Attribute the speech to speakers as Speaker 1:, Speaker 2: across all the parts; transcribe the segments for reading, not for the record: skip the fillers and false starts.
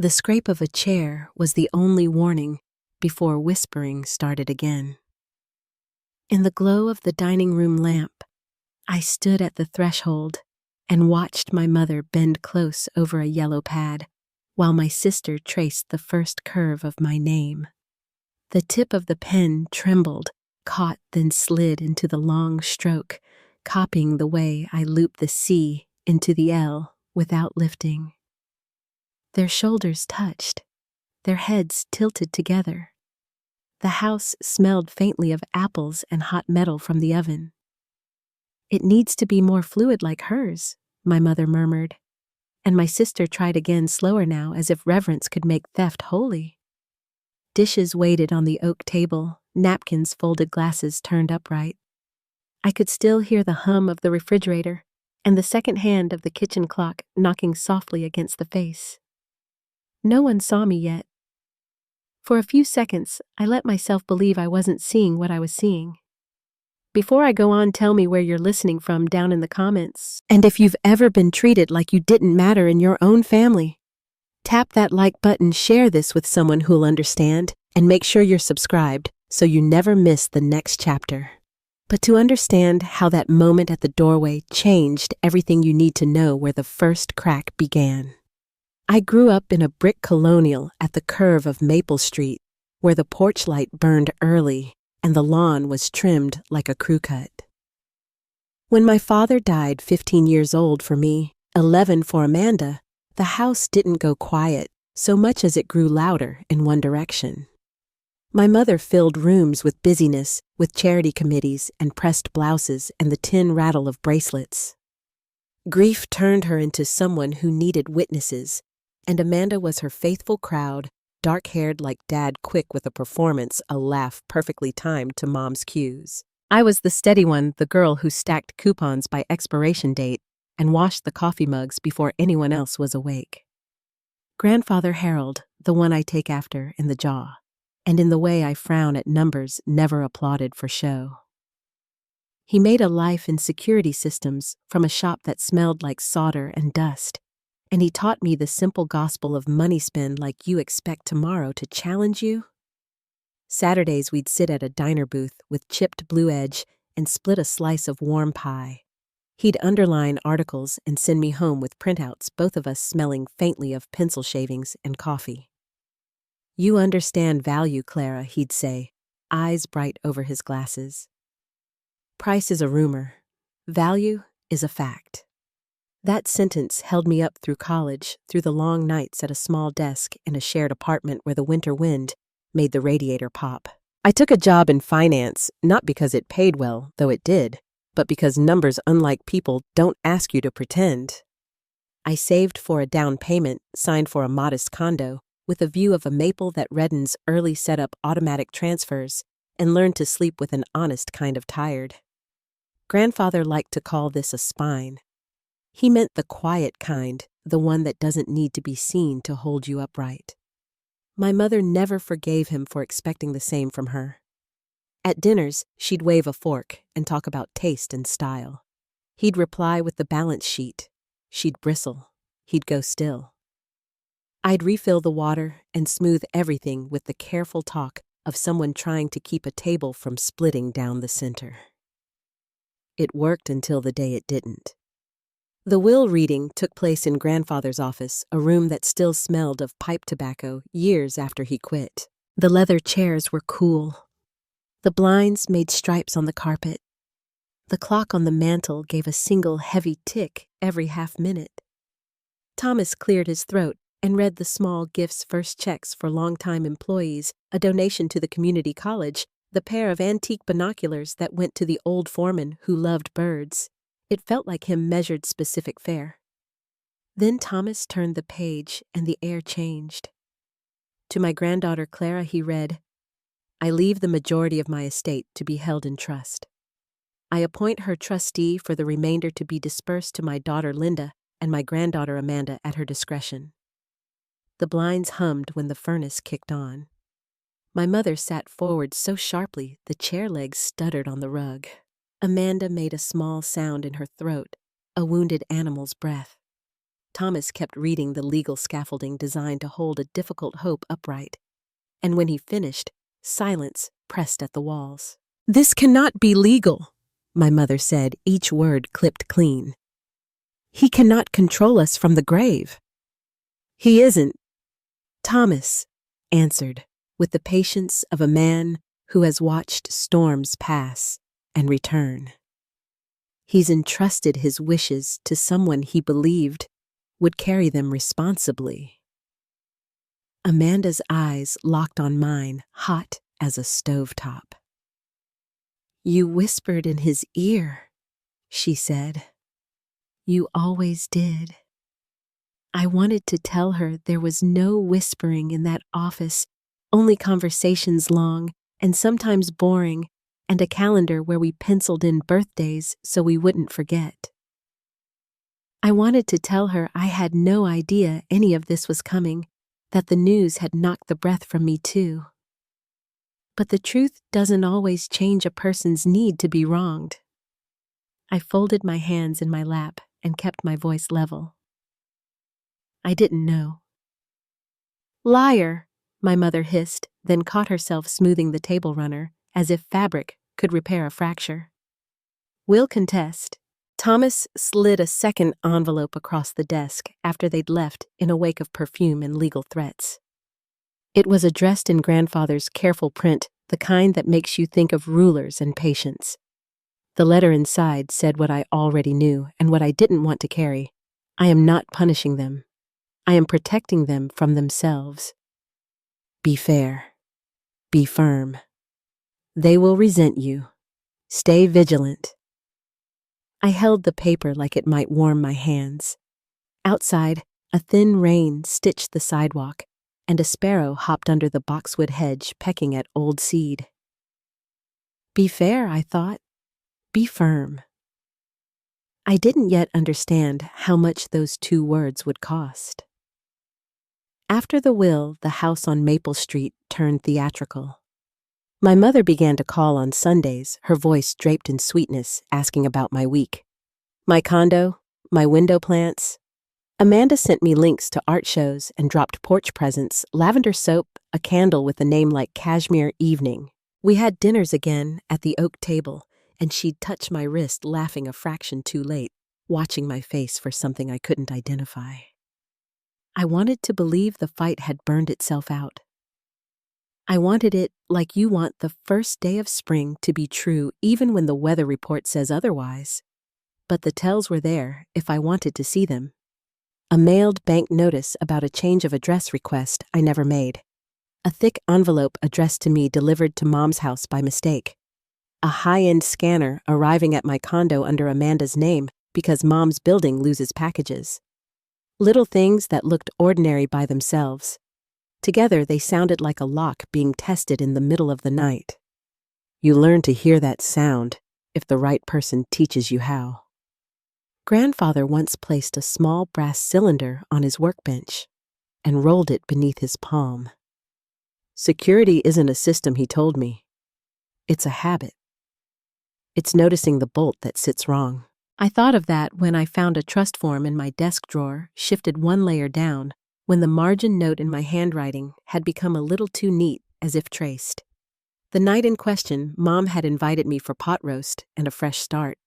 Speaker 1: The scrape of a chair was the only warning before whispering started again. In the glow of the dining room lamp, I stood at the threshold and watched my mother bend close over a yellow pad while my sister traced the first curve of my name. The tip of the pen trembled, caught, then slid into the long stroke, copying the way I looped the C into the L without lifting. Their shoulders touched, their heads tilted together. The house smelled faintly of apples and hot metal from the oven. "It needs to be more fluid like hers," my mother murmured, and my sister tried again, slower now, as if reverence could make theft holy. Dishes waited on the oak table, napkins folded, glasses turned upright. I could still hear the hum of the refrigerator and the second hand of the kitchen clock knocking softly against the face. No one saw me yet. For a few seconds, I let myself believe I wasn't seeing what I was seeing. Before I go on, tell me where you're listening from down in the comments, and if you've ever been treated like you didn't matter in your own family. Tap that like button, share this with someone who'll understand, and make sure you're subscribed so you never miss the next chapter. But to understand how that moment at the doorway changed everything, you need to know where the first crack began. I grew up in a brick colonial at the curve of Maple Street, where the porch light burned early and the lawn was trimmed like a crew cut. When my father died, 15 years old for me, 11 for Amanda, the house didn't go quiet so much as it grew louder in one direction. My mother filled rooms with busyness, with charity committees and pressed blouses and the tin rattle of bracelets. Grief turned her into someone who needed witnesses, and Amanda was her faithful crowd, dark-haired like Dad, quick with a performance, a laugh perfectly timed to Mom's cues. I was the steady one, the girl who stacked coupons by expiration date and washed the coffee mugs before anyone else was awake. Grandfather Harold, the one I take after in the jaw, and in the way I frown at numbers never applauded for show. He made a life in security systems from a shop that smelled like solder and dust, and he taught me the simple gospel of money spend like you expect tomorrow to challenge you. Saturdays we'd sit at a diner booth with chipped blue edge and split a slice of warm pie. He'd underline articles and send me home with printouts, both of us smelling faintly of pencil shavings and coffee. "You understand value, Clara," he'd say, eyes bright over his glasses. "Price is a rumor. Value is a fact." That sentence held me up through college, through the long nights at a small desk in a shared apartment where the winter wind made the radiator pop. I took a job in finance, not because it paid well, though it did, but because numbers, unlike people, don't ask you to pretend. I saved for a down payment, signed for a modest condo, with a view of a maple that reddens early, set up automatic transfers, and learned to sleep with an honest kind of tired. Grandfather liked to call this a spine. He meant the quiet kind, the one that doesn't need to be seen to hold you upright. My mother never forgave him for expecting the same from her. At dinners, she'd wave a fork and talk about taste and style. He'd reply with the balance sheet. She'd bristle. He'd go still. I'd refill the water and smooth everything with the careful talk of someone trying to keep a table from splitting down the center. It worked until the day it didn't. The will reading took place in Grandfather's office, a room that still smelled of pipe tobacco years after he quit. The leather chairs were cool. The blinds made stripes on the carpet. The clock on the mantel gave a single heavy tick every half minute. Thomas cleared his throat and read the small gifts, first checks for longtime employees, a donation to the community college, the pair of antique binoculars that went to the old foreman who loved birds. It felt like him measured specific fare. Then Thomas turned the page and the air changed. To my granddaughter Clara he read, "I leave the majority of my estate to be held in trust. I appoint her trustee for the remainder to be dispersed to my daughter Linda and my granddaughter Amanda at her discretion." The blinds hummed when the furnace kicked on. My mother sat forward so sharply the chair legs stuttered on the rug. Amanda made a small sound in her throat, a wounded animal's breath. Thomas kept reading the legal scaffolding designed to hold a difficult hope upright, and when he finished, silence pressed at the walls. "This cannot be legal," my mother said, each word clipped clean. "He cannot control us from the grave." "He isn't," Thomas answered, with the patience of a man who has watched storms pass and return. "He's entrusted his wishes to someone he believed would carry them responsibly." Amanda's eyes locked on mine, hot as a stovetop. "You whispered in his ear," she said. "You always did." I wanted to tell her there was no whispering in that office, only conversations long and sometimes boring, and a calendar where we penciled in birthdays so we wouldn't forget. I wanted to tell her I had no idea any of this was coming, that the news had knocked the breath from me too. But the truth doesn't always change a person's need to be wronged. I folded my hands in my lap and kept my voice level. I didn't know. "Liar," my mother hissed, then caught herself smoothing the table runner, as if fabric could repair a fracture. "We'll contest." Thomas slid a second envelope across the desk after they'd left in a wake of perfume and legal threats. It was addressed in grandfather's careful print, the kind that makes you think of rulers and patience. The letter inside said what I already knew and what I didn't want to carry. I am not punishing them. I am protecting them from themselves. Be fair. Be firm. They will resent you. Stay vigilant. I held the paper like it might warm my hands. Outside, a thin rain stitched the sidewalk, and a sparrow hopped under the boxwood hedge pecking at old seed. Be fair, I thought. Be firm. I didn't yet understand how much those 2 words would cost. After the will, the house on Maple Street turned theatrical. My mother began to call on Sundays, her voice draped in sweetness, asking about my week. My condo, my window plants. Amanda sent me links to art shows and dropped porch presents, lavender soap, a candle with a name like Cashmere Evening. We had dinners again at the oak table, and she'd touch my wrist, laughing a fraction too late, watching my face for something I couldn't identify. I wanted to believe the fight had burned itself out. I wanted it, like you want the first day of spring, to be true even when the weather report says otherwise. But the tells were there if I wanted to see them. A mailed bank notice about a change of address request I never made. A thick envelope addressed to me delivered to Mom's house by mistake. A high-end scanner arriving at my condo under Amanda's name because Mom's building loses packages. Little things that looked ordinary by themselves. Together, they sounded like a lock being tested in the middle of the night. You learn to hear that sound if the right person teaches you how. Grandfather once placed a small brass cylinder on his workbench and rolled it beneath his palm. Security isn't a system, he told me. It's a habit. It's noticing the bolt that sits wrong. I thought of that when I found a trust form in my desk drawer, shifted 1 layer down, when the margin note in my handwriting had become a little too neat, as if traced. The night in question, Mom had invited me for pot roast and a fresh start.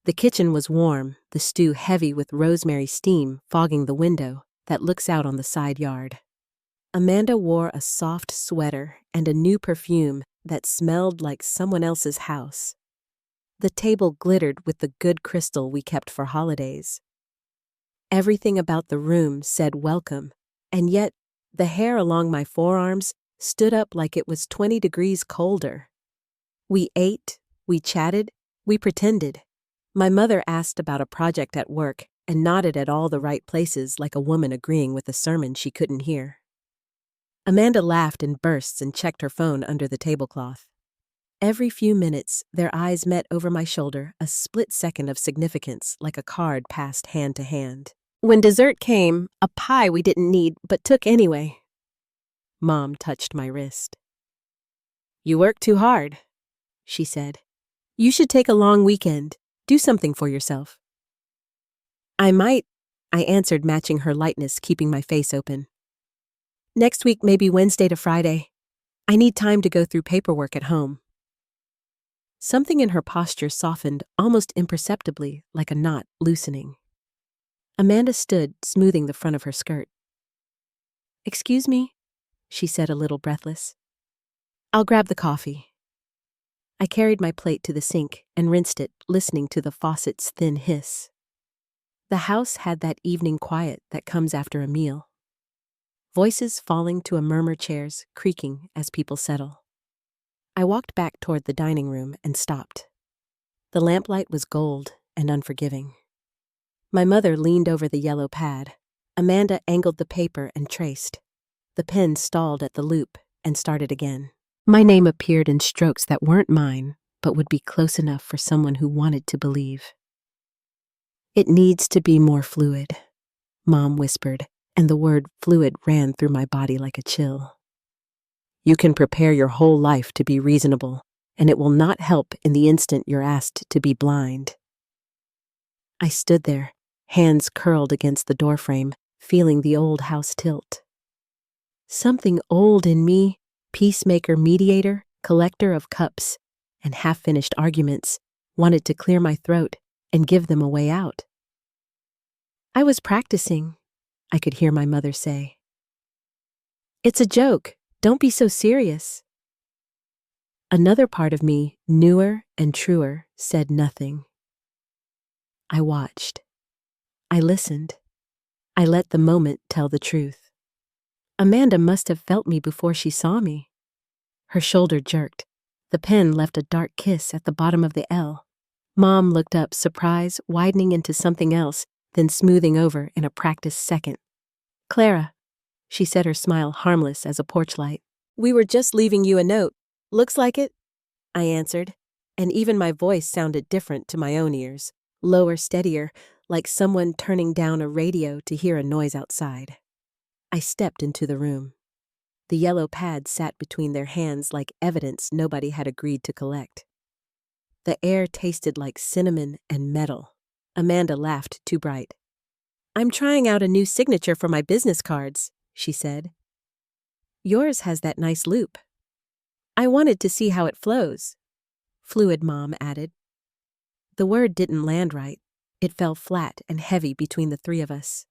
Speaker 1: The kitchen was warm, the stew heavy with rosemary steam fogging the window that looks out on the side yard. Amanda wore a soft sweater and a new perfume that smelled like someone else's house. The table glittered with the good crystal we kept for holidays. Everything about the room said welcome, and yet the hair along my forearms stood up like it was 20 degrees colder. We ate, we chatted, we pretended. My mother asked about a project at work and nodded at all the right places like a woman agreeing with a sermon she couldn't hear. Amanda laughed in bursts and checked her phone under the tablecloth. Every few minutes, their eyes met over my shoulder, a split second of significance like a card passed hand to hand. When dessert came, a pie we didn't need but took anyway. Mom touched my wrist. You work too hard, she said. You should take a long weekend. Do something for yourself. I might, I answered, matching her lightness, keeping my face open. Next week, maybe Wednesday to Friday. I need time to go through paperwork at home. Something in her posture softened almost imperceptibly, like a knot loosening. Amanda stood, smoothing the front of her skirt. "Excuse me," she said, a little breathless. "I'll grab the coffee." I carried my plate to the sink and rinsed it, listening to the faucet's thin hiss. The house had that evening quiet that comes after a meal. Voices falling to a murmur, chairs creaking as people settle. I walked back toward the dining room and stopped. The lamplight was gold and unforgiving. My mother leaned over the yellow pad. Amanda angled the paper and traced. The pen stalled at the loop and started again. My name appeared in strokes that weren't mine, but would be close enough for someone who wanted to believe. "It needs to be more fluid," Mom whispered, and the word fluid ran through my body like a chill. "You can prepare your whole life to be reasonable, and it will not help in the instant you're asked to be blind." I stood there, hands curled against the doorframe, feeling the old house tilt. Something old in me, peacemaker, mediator, collector of cups, and half-finished arguments, wanted to clear my throat and give them a way out. "I was practicing," I could hear my mother say. "It's a joke. Don't be so serious." Another part of me, newer and truer, said nothing. I watched. I listened. I let the moment tell the truth. Amanda must have felt me before she saw me. Her shoulder jerked. The pen left a dark kiss at the bottom of the L. Mom looked up, surprise widening into something else, then smoothing over in a practiced second. "Clara," she said, her smile harmless as a porch light. "We were just leaving you a note. Looks like it," I answered, and even my voice sounded different to my own ears, lower, steadier, like someone turning down a radio to hear a noise outside. I stepped into the room. The yellow pad sat between their hands like evidence nobody had agreed to collect. The air tasted like cinnamon and metal. Amanda laughed too bright. "I'm trying out a new signature for my business cards," she said. "Yours has that nice loop." "I wanted to see how it flows," fluid, Mom added. The word didn't land right. It fell flat and heavy between the three of us.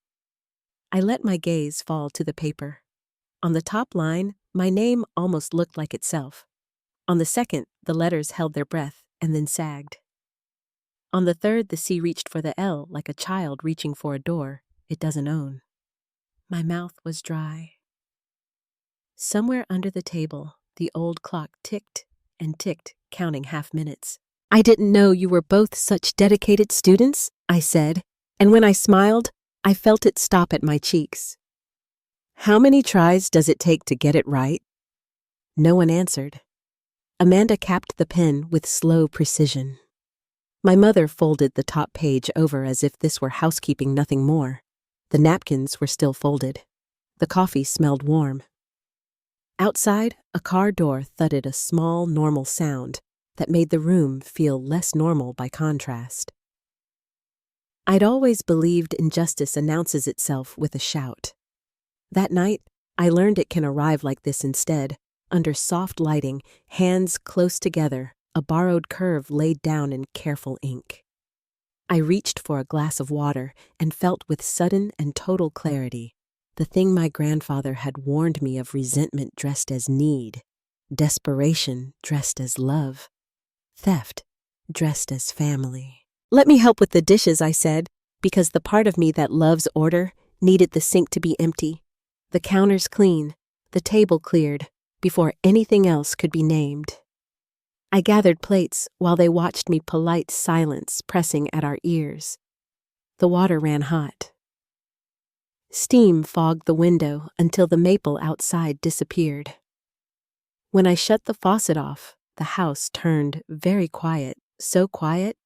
Speaker 1: I let my gaze fall to the paper. On the top line, my name almost looked like itself. On the second, the letters held their breath and then sagged. On the third, the C reached for the L like a child reaching for a door it doesn't own. My mouth was dry. Somewhere under the table, the old clock ticked and ticked, counting half minutes. "I didn't know you were both such dedicated students," I said, and when I smiled, I felt it stop at my cheeks. "How many tries does it take to get it right?" No one answered. Amanda capped the pen with slow precision. My mother folded the top page over as if this were housekeeping, nothing more. The napkins were still folded. The coffee smelled warm. Outside, a car door thudded, a small, normal sound that made the room feel less normal by contrast. I'd always believed injustice announces itself with a shout. That night, I learned it can arrive like this instead, under soft lighting, hands close together, a borrowed curve laid down in careful ink. I reached for a glass of water and felt with sudden and total clarity the thing my grandfather had warned me of: resentment dressed as need, desperation dressed as love, theft dressed as family. "Let me help with the dishes," I said, because the part of me that loves order needed the sink to be empty, the counters clean, the table cleared, before anything else could be named. I gathered plates while they watched me, polite silence pressing at our ears. The water ran hot. Steam fogged the window until the maple outside disappeared. When I shut the faucet off, the house turned very quiet, so quiet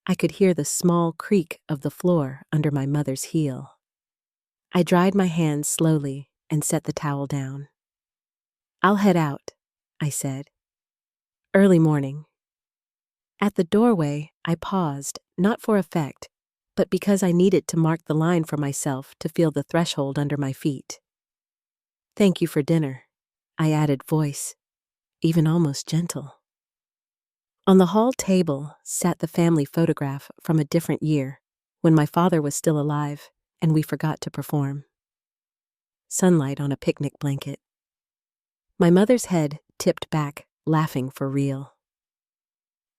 Speaker 1: I could hear the small creak of the floor under my mother's heel. I dried my hands slowly and set the towel down. "I'll head out," I said. Early morning. At the doorway, I paused, not for effect, but because I needed to mark the line for myself to feel the threshold under my feet. "Thank you for dinner," I added, voice even almost gentle. On the hall table sat the family photograph from a different year, when my father was still alive and we forgot to perform. Sunlight on a picnic blanket. My mother's head tipped back, laughing for real.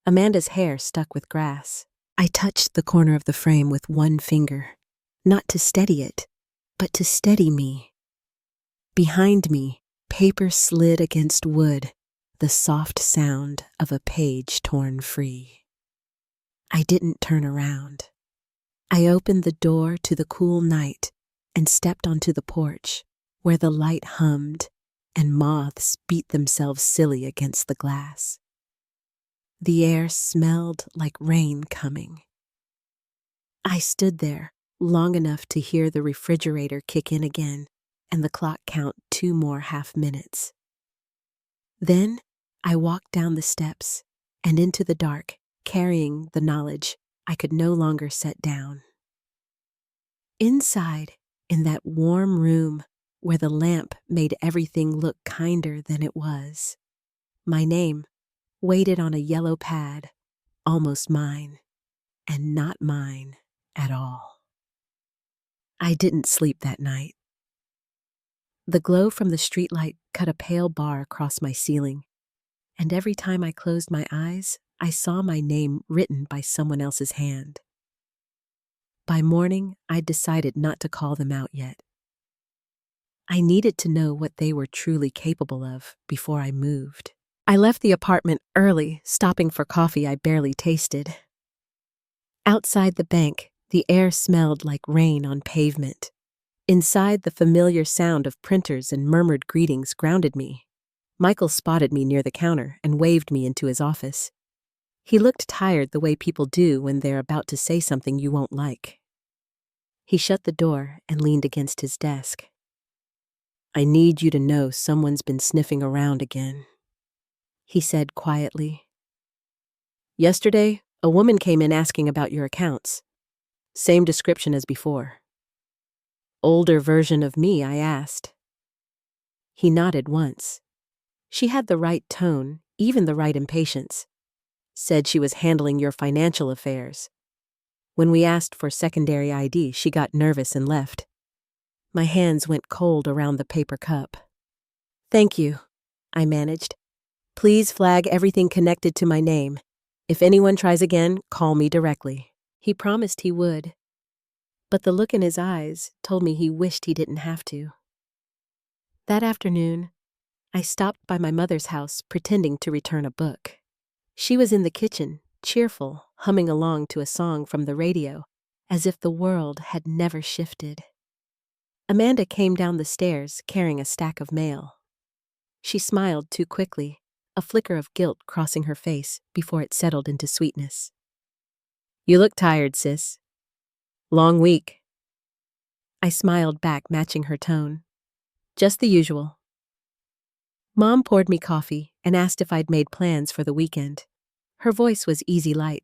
Speaker 1: Amanda's hair stuck with grass. I touched the corner of the frame with one finger, not to steady it, but to steady me. Behind me, paper slid against wood, the soft sound of a page torn free. I didn't turn around. I opened the door to the cool night and stepped onto the porch, where the light hummed and moths beat themselves silly against the glass. The air smelled like rain coming. I stood there long enough to hear the refrigerator kick in again and the clock count 2 more half minutes. Then I walked down the steps and into the dark, carrying the knowledge I could no longer set down. Inside, in that warm room where the lamp made everything look kinder than it was, my name waited on a yellow pad, almost mine, and not mine at all. I didn't sleep that night. The glow from the streetlight cut a pale bar across my ceiling, and every time I closed my eyes, I saw my name written by someone else's hand. By morning, I'd decided not to call them out yet. I needed to know what they were truly capable of before I moved. I left the apartment early, stopping for coffee I barely tasted. Outside the bank, the air smelled like rain on pavement. Inside, the familiar sound of printers and murmured greetings grounded me. Michael spotted me near the counter and waved me into his office. He looked tired the way people do when they're about to say something you won't like. He shut the door and leaned against his desk. "I need you to know someone's been sniffing around again," he said quietly. "Yesterday, a woman came in asking about your accounts. Same description as before." "Older version of me?" I asked. He nodded once. She had the right tone, even the right impatience. Said she was handling your financial affairs. When we asked for secondary ID, she got nervous and left. My hands went cold around the paper cup. "Thank you," I managed. "Please flag everything connected to my name. If anyone tries again, call me directly." He promised he would, but the look in his eyes told me he wished he didn't have to. That afternoon, I stopped by my mother's house pretending to return a book. She was in the kitchen, cheerful, humming along to a song from the radio, as if the world had never shifted. Amanda came down the stairs carrying a stack of mail. She smiled too quickly, a flicker of guilt crossing her face before it settled into sweetness. "You look tired, sis. Long week." I smiled back, matching her tone. "Just the usual." Mom poured me coffee and asked if I'd made plans for the weekend. Her voice was easy light,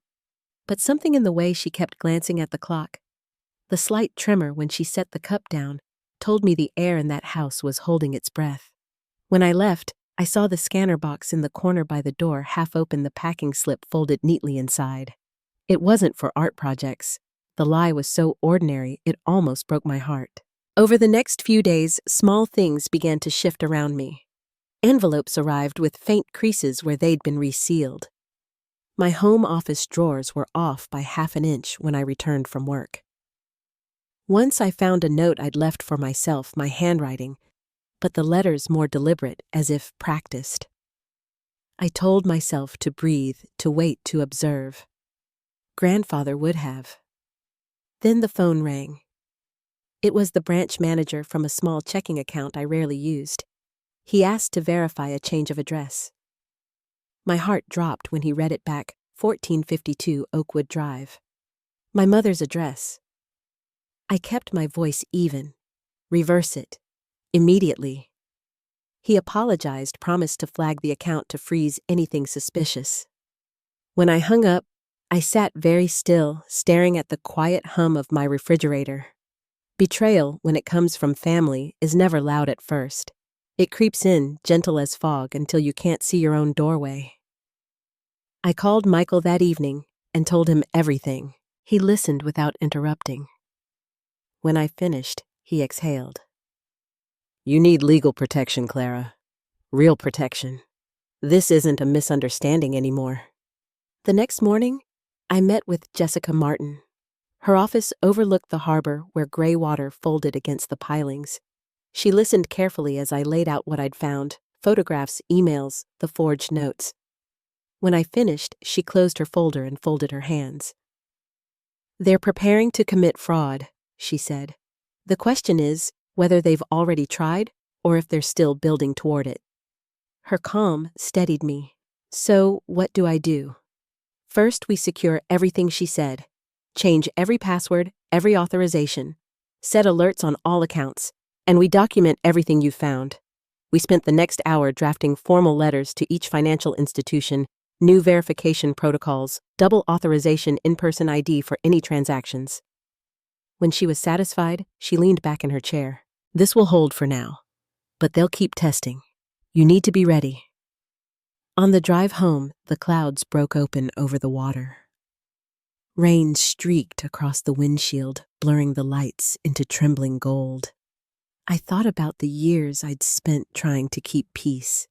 Speaker 1: but something in the way she kept glancing at the clock, the slight tremor when she set the cup down, told me the air in that house was holding its breath. When I left, I saw the scanner box in the corner by the door half open, the packing slip folded neatly inside. It wasn't for art projects. The lie was so ordinary it almost broke my heart. Over the next few days, small things began to shift around me. Envelopes arrived with faint creases where they'd been resealed. My home office drawers were off by half an inch when I returned from work. Once I found a note I'd left for myself, my handwriting, but the letters more deliberate, as if practiced. I told myself to breathe, to wait, to observe. Grandfather would have. Then the phone rang. It was the branch manager from a small checking account I rarely used. He asked to verify a change of address. My heart dropped when he read it back, 1452 Oakwood Drive. My mother's address. I kept my voice even. Reverse it. Immediately. He apologized, promised to flag the account to freeze anything suspicious. When I hung up, I sat very still, staring at the quiet hum of my refrigerator. Betrayal, when it comes from family, is never loud at first. It creeps in, gentle as fog, until you can't see your own doorway. I called Michael that evening and told him everything. He listened without interrupting. When I finished, he exhaled. "You need legal protection, Clara. Real protection. This isn't a misunderstanding anymore." The next morning, I met with Jessica Martin. Her office overlooked the harbor where gray water folded against the pilings. She listened carefully as I laid out what I'd found: photographs, emails, the forged notes. When I finished, she closed her folder and folded her hands. "They're preparing to commit fraud," she said. "The question is whether they've already tried or if they're still building toward it." Her calm steadied me. "So, what do I do?" "First, we secure everything she said. Change every password, every authorization. Set alerts on all accounts. And we document everything you found." We spent the next hour drafting formal letters to each financial institution, new verification protocols, double authorization in-person ID for any transactions. When she was satisfied, she leaned back in her chair. "This will hold for now. But they'll keep testing. You need to be ready." On the drive home, the clouds broke open over the water. Rain streaked across the windshield, blurring the lights into trembling gold. I thought about the years I'd spent trying to keep peace.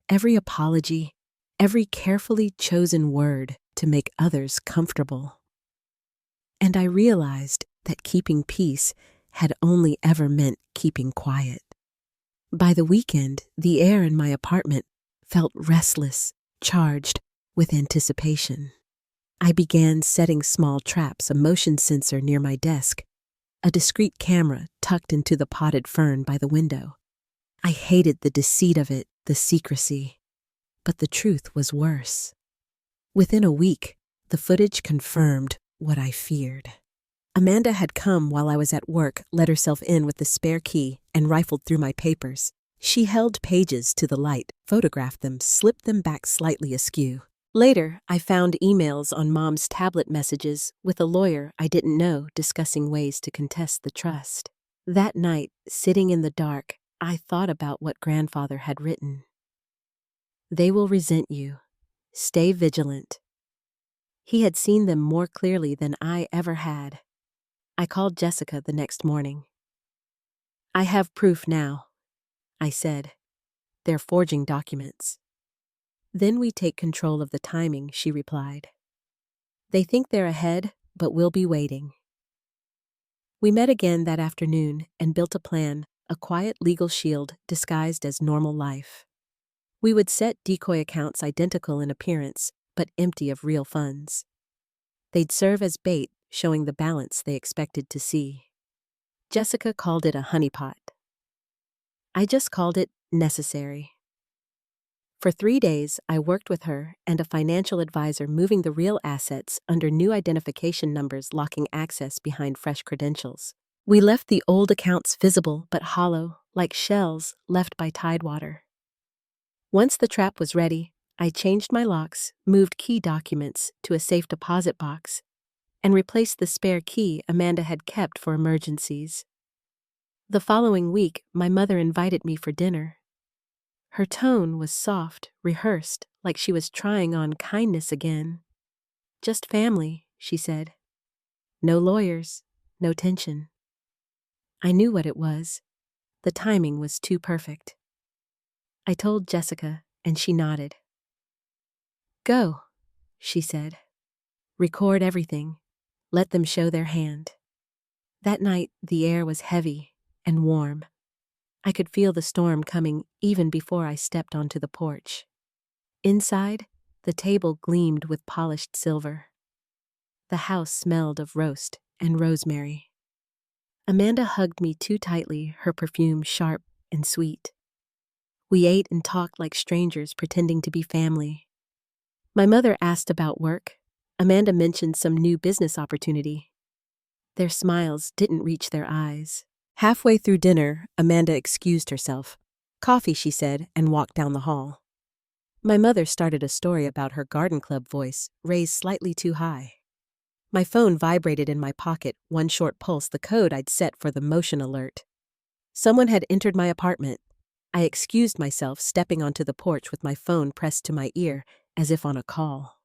Speaker 1: Every apology, every carefully chosen word to make others comfortable. And I realized that keeping peace had only ever meant keeping quiet. By the weekend, the air in my apartment felt restless, charged with anticipation. I began setting small traps, a motion sensor near my desk, a discreet camera tucked into the potted fern by the window. I hated the deceit of it, the secrecy. But the truth was worse. Within a week, the footage confirmed what I feared. Amanda had come while I was at work, let herself in with the spare key, and rifled through my papers. She held pages to the light, photographed them, slipped them back slightly askew. Later, I found emails on Mom's tablet messages with a lawyer I didn't know discussing ways to contest the trust. That night, sitting in the dark, I thought about what Grandfather had written. "They will resent you. Stay vigilant." He had seen them more clearly than I ever had. I called Jessica the next morning. "I have proof now," I said. "They're forging documents." "Then we take control of the timing," she replied. "They think they're ahead, but we'll be waiting." We met again that afternoon and built a plan, a quiet legal shield disguised as normal life. We would set decoy accounts identical in appearance, but empty of real funds. They'd serve as bait, showing the balance they expected to see. Jessica called it a honeypot. I just called it necessary. For 3 days, I worked with her and a financial advisor moving the real assets under new identification numbers, locking access behind fresh credentials. We left the old accounts visible but hollow, like shells left by tidewater. Once the trap was ready, I changed my locks, moved key documents to a safe deposit box, and replaced the spare key Amanda had kept for emergencies. The following week, my mother invited me for dinner. Her tone was soft, rehearsed, like she was trying on kindness again. "Just family," she said. "No lawyers, no tension." I knew what it was. The timing was too perfect. I told Jessica, and she nodded. "Go," she said. "Record everything. Let them show their hand." That night, the air was heavy and warm. I could feel the storm coming even before I stepped onto the porch. Inside, the table gleamed with polished silver. The house smelled of roast and rosemary. Amanda hugged me too tightly, her perfume sharp and sweet. We ate and talked like strangers, pretending to be family. My mother asked about work. Amanda mentioned some new business opportunity. Their smiles didn't reach their eyes. Halfway through dinner, Amanda excused herself. "Coffee," she said, and walked down the hall. My mother started a story about her garden club voice, raised slightly too high. My phone vibrated in my pocket, one short pulse, the code I'd set for the motion alert. Someone had entered my apartment. I excused myself, stepping onto the porch with my phone pressed to my ear, as if on a call.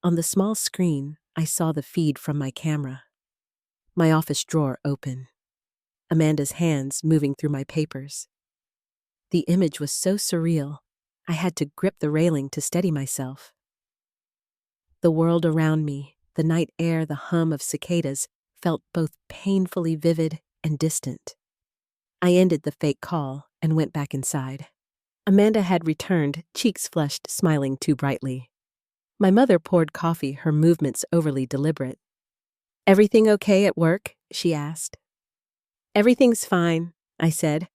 Speaker 1: On the small screen, I saw the feed from my camera. My office drawer open. Amanda's hands moving through my papers. The image was so surreal, I had to grip the railing to steady myself. The world around me, the night air, the hum of cicadas, felt both painfully vivid and distant. I ended the fake call and went back inside. Amanda had returned, cheeks flushed, smiling too brightly. My mother poured coffee, her movements overly deliberate. "Everything okay at work?" she asked. "Everything's fine," I said.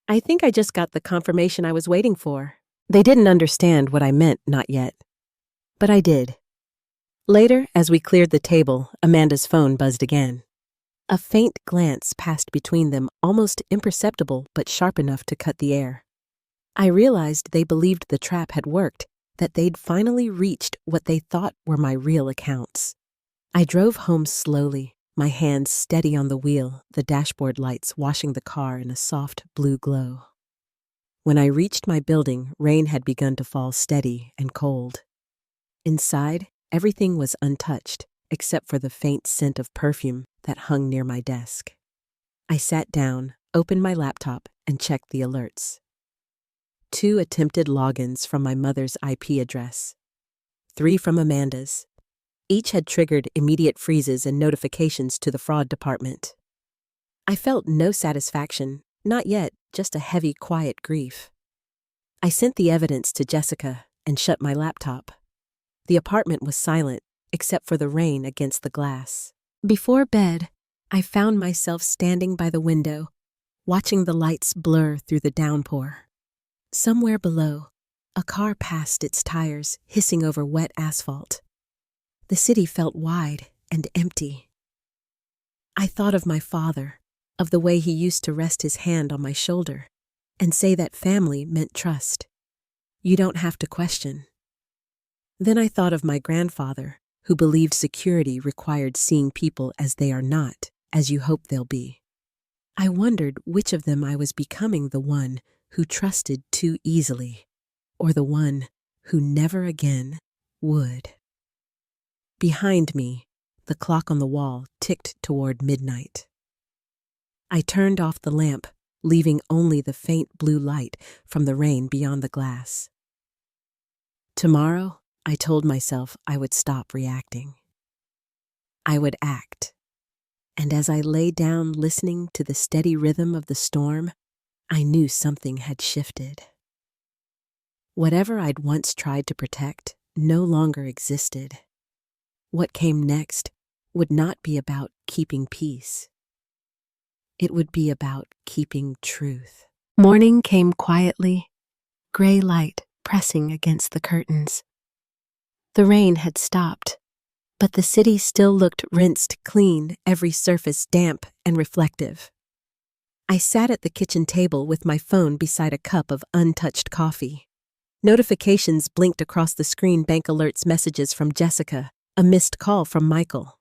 Speaker 1: "I think I just got the confirmation I was waiting for." They didn't understand what I meant, not yet. But I did. Later, as we cleared the table, Amanda's phone buzzed again. A faint glance passed between them, almost imperceptible but sharp enough to cut the air. I realized they believed the trap had worked, that they'd finally reached what they thought were my real accounts. I drove home slowly, my hands steady on the wheel, the dashboard lights washing the car in a soft blue glow. When I reached my building, rain had begun to fall steady and cold. Inside, everything was untouched, except for the faint scent of perfume that hung near my desk. I sat down, opened my laptop, and checked the alerts. 2 attempted logins from my mother's IP address. 3 from Amanda's. Each had triggered immediate freezes and notifications to the fraud department. I felt no satisfaction, not yet, just a heavy, quiet grief. I sent the evidence to Jessica and shut my laptop. The apartment was silent, except for the rain against the glass. Before bed, I found myself standing by the window, watching the lights blur through the downpour. Somewhere below, a car passed its tires, hissing over wet asphalt. The city felt wide and empty. I thought of my father, of the way he used to rest his hand on my shoulder and say that family meant trust. You don't have to question. Then I thought of my grandfather, who believed security required seeing people as they are not, as you hope they'll be. I wondered which of them I was becoming, the one who trusted too easily, or the one who never again would. Behind me, the clock on the wall ticked toward midnight. I turned off the lamp, leaving only the faint blue light from the rain beyond the glass. Tomorrow, I told myself I would stop reacting. I would act. And as I lay down listening to the steady rhythm of the storm, I knew something had shifted. Whatever I'd once tried to protect no longer existed. What came next would not be about keeping peace. It would be about keeping truth. Morning came quietly, gray light pressing against the curtains. The rain had stopped, but the city still looked rinsed clean, every surface damp and reflective. I sat at the kitchen table with my phone beside a cup of untouched coffee. Notifications blinked across the screen, bank alerts, messages from Jessica, a missed call from Michael.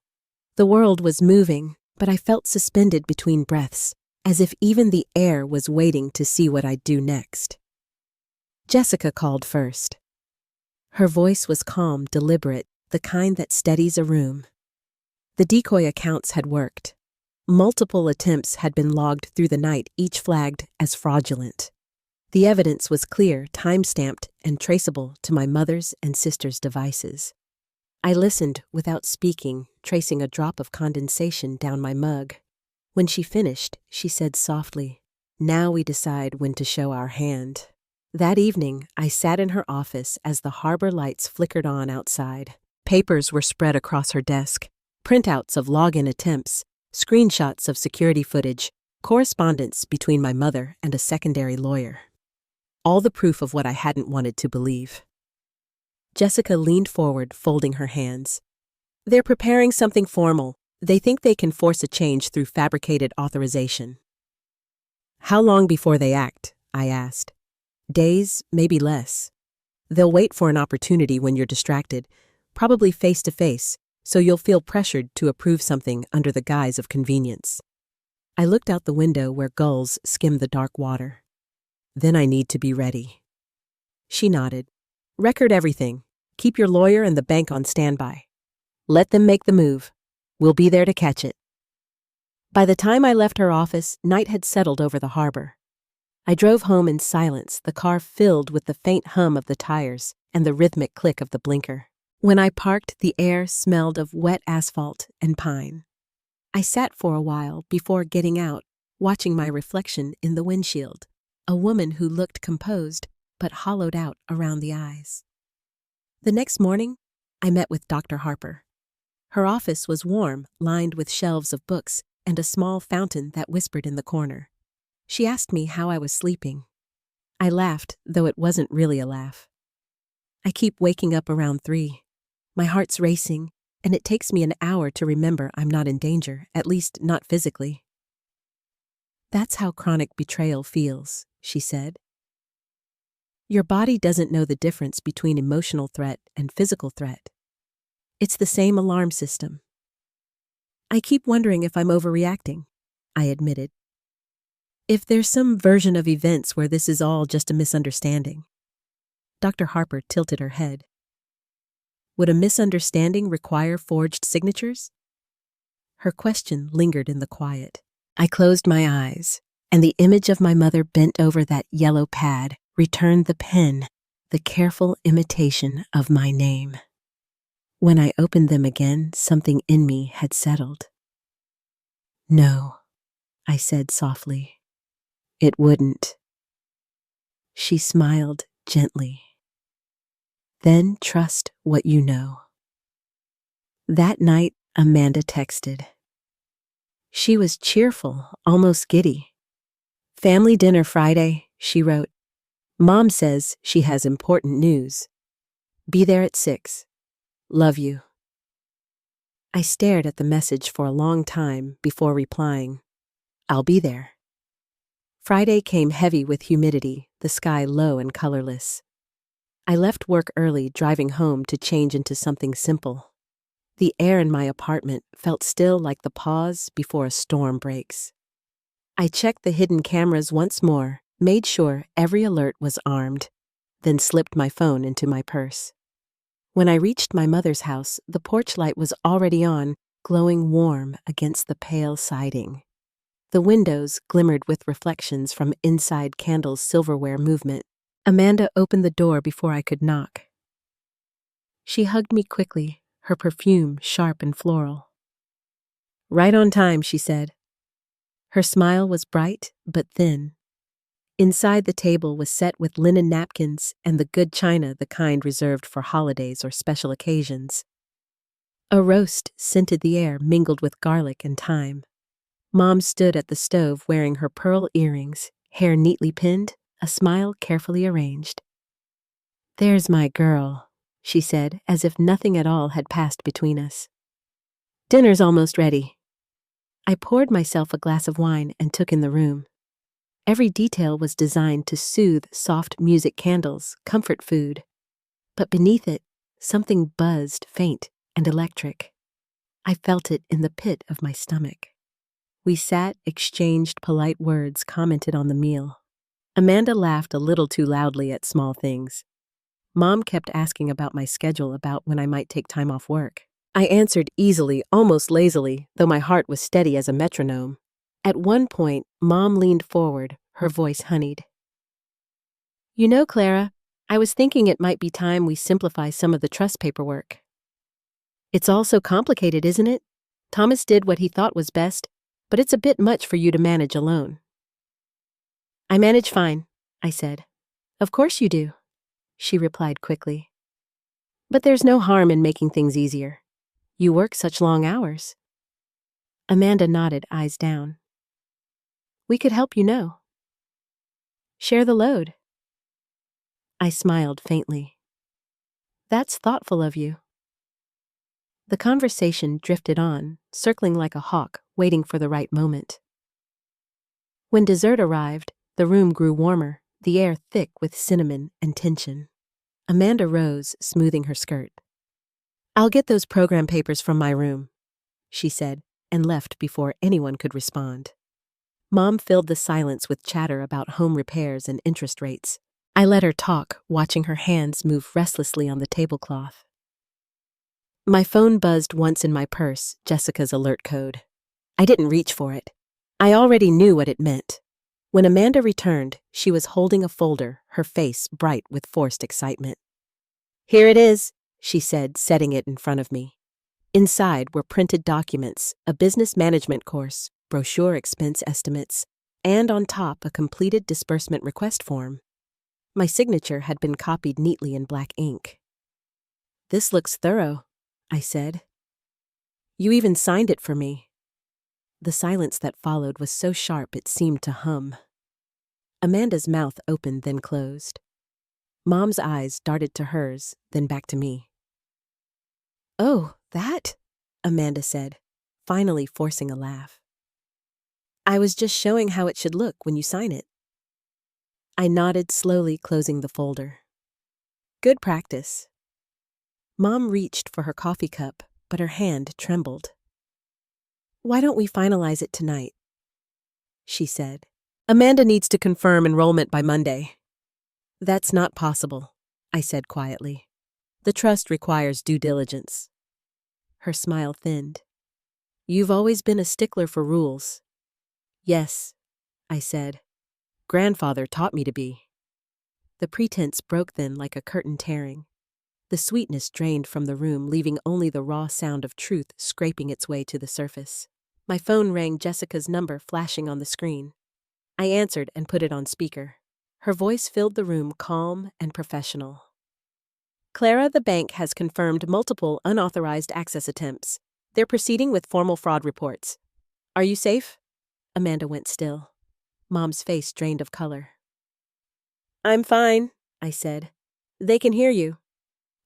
Speaker 1: The world was moving, but I felt suspended between breaths, as if even the air was waiting to see what I'd do next. Jessica called first. Her voice was calm, deliberate, the kind that steadies a room. The decoy accounts had worked. Multiple attempts had been logged through the night, each flagged as fraudulent. The evidence was clear, time-stamped, and traceable to my mother's and sister's devices. I listened without speaking, tracing a drop of condensation down my mug. When she finished, she said softly, "Now we decide when to show our hand." That evening, I sat in her office as the harbor lights flickered on outside. Papers were spread across her desk, printouts of login attempts, screenshots of security footage, correspondence between my mother and a secondary lawyer. All the proof of what I hadn't wanted to believe. Jessica leaned forward, folding her hands. "They're preparing something formal. They think they can force a change through fabricated authorization." "How long before they act?" I asked. "Days, maybe less." They'll wait for an opportunity when you're distracted, probably face to face, so you'll feel pressured to approve something under the guise of convenience. I looked out the window where gulls skimmed the dark water. Then I need to be ready. She nodded. Record everything. Keep your lawyer and the bank on standby. Let them make the move. We'll be there to catch it. By the time I left her office, night had settled over the harbor. I drove home in silence, the car filled with the faint hum of the tires and the rhythmic click of the blinker. When I parked, the air smelled of wet asphalt and pine. I sat for a while before getting out, watching my reflection in the windshield, a woman who looked composed but hollowed out around the eyes. The next morning, I met with Dr. Harper. Her office was warm, lined with shelves of books and a small fountain that whispered in the corner. She asked me how I was sleeping. I laughed, though it wasn't really a laugh. I keep waking up around 3. My heart's racing, and it takes me an hour to remember I'm not in danger, at least not physically. That's how chronic betrayal feels, she said. Your body doesn't know the difference between emotional threat and physical threat. It's the same alarm system. I keep wondering if I'm overreacting, I admitted. If there's some version of events where this is all just a misunderstanding. Dr. Harper tilted her head. Would a misunderstanding require forged signatures? Her question lingered in the quiet. I closed my eyes, and the image of my mother bent over that yellow pad returned the pen, the careful imitation of my name. When I opened them again, something in me had settled. No, I said softly. It wouldn't. She smiled gently. Then trust what you know. That night, Amanda texted. She was cheerful, almost giddy. Family dinner Friday, she wrote. Mom says she has important news. Be there at 6. Love you. I stared at the message for a long time before replying. I'll be there. Friday came heavy with humidity, the sky low and colorless. I left work early, driving home to change into something simple. The air in my apartment felt still like the pause before a storm breaks. I checked the hidden cameras once more, made sure every alert was armed, then slipped my phone into my purse. When I reached my mother's house, the porch light was already on, glowing warm against the pale siding. The windows glimmered with reflections from inside candles' silverware movement. Amanda opened the door before I could knock. She hugged me quickly, her perfume sharp and floral. Right on time, she said. Her smile was bright but thin. Inside the table was set with linen napkins and the good china, the kind reserved for holidays or special occasions. A roast scented the air, mingled with garlic and thyme. Mom stood at the stove wearing her pearl earrings, hair neatly pinned, a smile carefully arranged. There's my girl, she said, as if nothing at all had passed between us. Dinner's almost ready. I poured myself a glass of wine and took in the room. Every detail was designed to soothe soft music candles, comfort food. But beneath it, something buzzed, faint and electric. I felt it in the pit of my stomach. We sat, exchanged polite words, commented on the meal. Amanda laughed a little too loudly at small things. Mom kept asking about my schedule, about when I might take time off work. I answered easily, almost lazily, though my heart was steady as a metronome. At one point, Mom leaned forward, her voice honeyed. You know, Clara, I was thinking it might be time we simplify some of the trust paperwork. It's all so complicated, isn't it? Thomas did what he thought was best, but it's a bit much for you to manage alone. I manage fine, I said. Of course you do, she replied quickly. But there's no harm in making things easier. You work such long hours. Amanda nodded, eyes down. We could help, you know. Share the load. I smiled faintly. That's thoughtful of you. The conversation drifted on, circling like a hawk, waiting for the right moment. When dessert arrived, the room grew warmer, the air thick with cinnamon and tension. Amanda rose, smoothing her skirt. "I'll get those program papers from my room," she said, and left before anyone could respond. Mom filled the silence with chatter about home repairs and interest rates. I let her talk, watching her hands move restlessly on the tablecloth. My phone buzzed once in my purse, Jessica's alert code. I didn't reach for it. I already knew what it meant. When Amanda returned, she was holding a folder, her face bright with forced excitement. "Here it is," she said, setting it in front of me. Inside were printed documents, a business management course, brochure expense estimates, and on top a completed disbursement request form. My signature had been copied neatly in black ink. "This looks thorough," I said. "You even signed it for me." The silence that followed was so sharp it seemed to hum. Amanda's mouth opened, then closed. Mom's eyes darted to hers, then back to me. "Oh, that?" Amanda said, finally forcing a laugh. "I was just showing how it should look when you sign it." I nodded, slowly closing the folder. "Good practice." Mom reached for her coffee cup, but her hand trembled. "Why don't we finalize it tonight?" she said. "Amanda needs to confirm enrollment by Monday." "That's not possible," I said quietly. "The trust requires due diligence." Her smile thinned. "You've always been a stickler for rules." "Yes," I said. "Grandfather taught me to be." The pretense broke then like a curtain tearing. The sweetness drained from the room, leaving only the raw sound of truth scraping its way to the surface. My phone rang, Jessica's number flashing on the screen. I answered and put it on speaker. Her voice filled the room, calm and professional. "Clara, the bank has confirmed multiple unauthorized access attempts. They're proceeding with formal fraud reports. Are you safe?" Amanda went still. Mom's face drained of color. "I'm fine," I said. "They can hear you."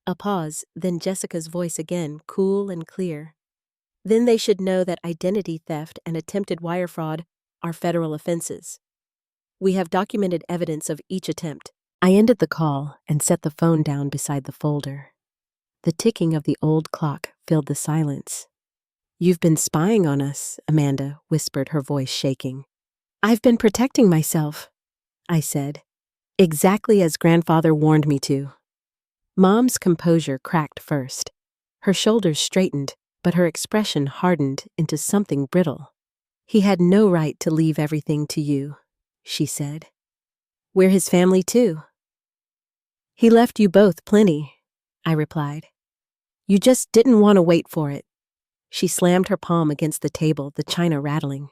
Speaker 1: A pause, then Jessica's voice again, cool and clear. "Then they should know that identity theft and attempted wire fraud are federal offenses. We have documented evidence of each attempt." I ended the call and set the phone down beside the folder. The ticking of the old clock filled the silence. "You've been spying on us," Amanda whispered, her voice shaking. "I've been protecting myself," I said, "exactly as Grandfather warned me to." Mom's composure cracked first. Her shoulders straightened, but her expression hardened into something brittle. "He had no right to leave everything to you," she said. "We're his family too." "He left you both plenty," I replied. "You just didn't want to wait for it." She slammed her palm against the table, the china rattling.